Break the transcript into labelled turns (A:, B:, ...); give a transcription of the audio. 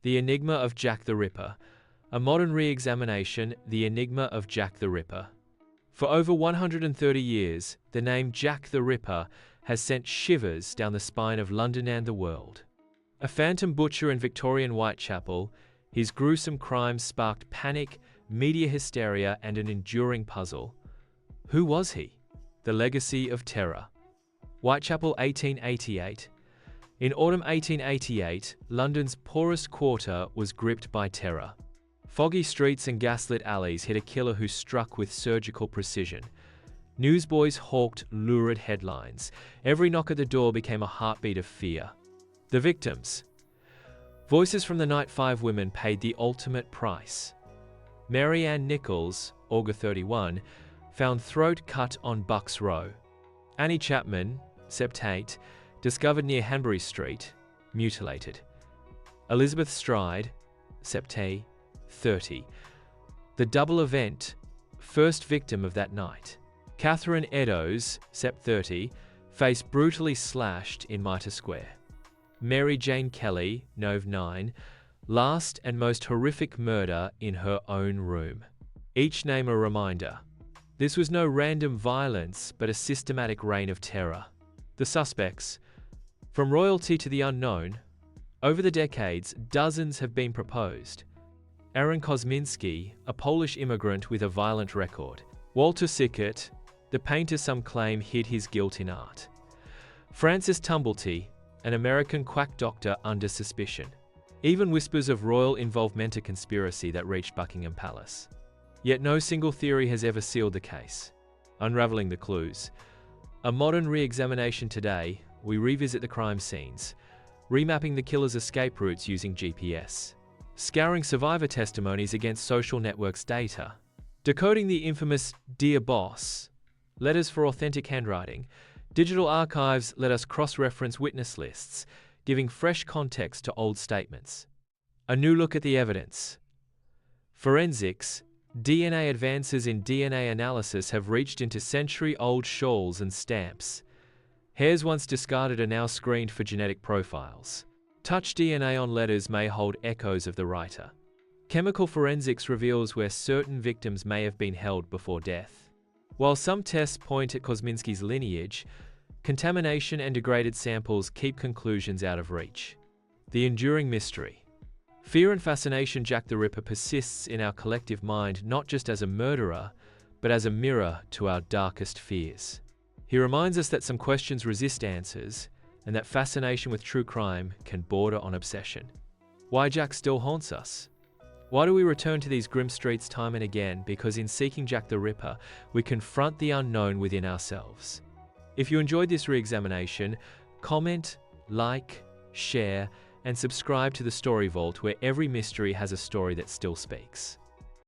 A: The Enigma of Jack the Ripper. A modern re-examination, The Enigma of Jack the Ripper. For over 130 years, the name Jack the Ripper has sent shivers down the spine of London and the world. A phantom butcher in Victorian Whitechapel, his gruesome crimes sparked panic, media hysteria, and an enduring puzzle. Who was he? The legacy of terror. Whitechapel, 1888. In autumn 1888, London's poorest quarter was gripped by terror. Foggy streets and gaslit alleys hid a killer who struck with surgical precision. Newsboys hawked lurid headlines. Every knock at the door became a heartbeat of fear. The victims. Voices from the night, 5 women paid the ultimate price. Mary Ann Nichols, August 31, found throat cut on Bucks Row. Annie Chapman, Sept. 8, discovered near Hanbury Street, mutilated. Elizabeth Stride, Sept. 30. The double event, first victim of that night. Catherine Eddowes, Sept. 30, face brutally slashed in Mitre Square. Mary Jane Kelly, Nov. 9, last and most horrific murder in her own room. Each name a reminder. This was no random violence, but a systematic reign of terror. The suspects. From royalty to the unknown, over the decades, dozens have been proposed. Aaron Kosminski, a Polish immigrant with a violent record. Walter Sickert, the painter some claim hid his guilt in art. Francis Tumblety, an American quack doctor under suspicion. Even whispers of royal involvement, a conspiracy that reached Buckingham Palace. Yet no single theory has ever sealed the case. Unraveling the clues. A modern re-examination today, we revisit the crime scenes, remapping the killer's escape routes using GPS, scouring survivor testimonies against social networks data, decoding the infamous "Dear Boss" letters for authentic handwriting. Digital archives let us cross-reference witness lists, giving fresh context to old statements. A new look at the evidence. Forensics. DNA advances in DNA analysis have reached into century-old shawls and stamps. Hairs once discarded are now screened for genetic profiles. Touch DNA on letters may hold echoes of the writer. Chemical forensics reveals where certain victims may have been held before death. While some tests point at Kosminski's lineage, contamination and degraded samples keep conclusions out of reach. The enduring mystery. Fear and fascination. Jack the Ripper persists in our collective mind not just as a murderer, but as a mirror to our darkest fears. He reminds us that some questions resist answers, and that fascination with true crime can border on obsession. Why Jack still haunts us? Why do we return to these grim streets time and again? Because in seeking Jack the Ripper, we confront the unknown within ourselves. If you enjoyed this re-examination, comment, like, share, and subscribe to the Story Vault, where every mystery has a story that still speaks.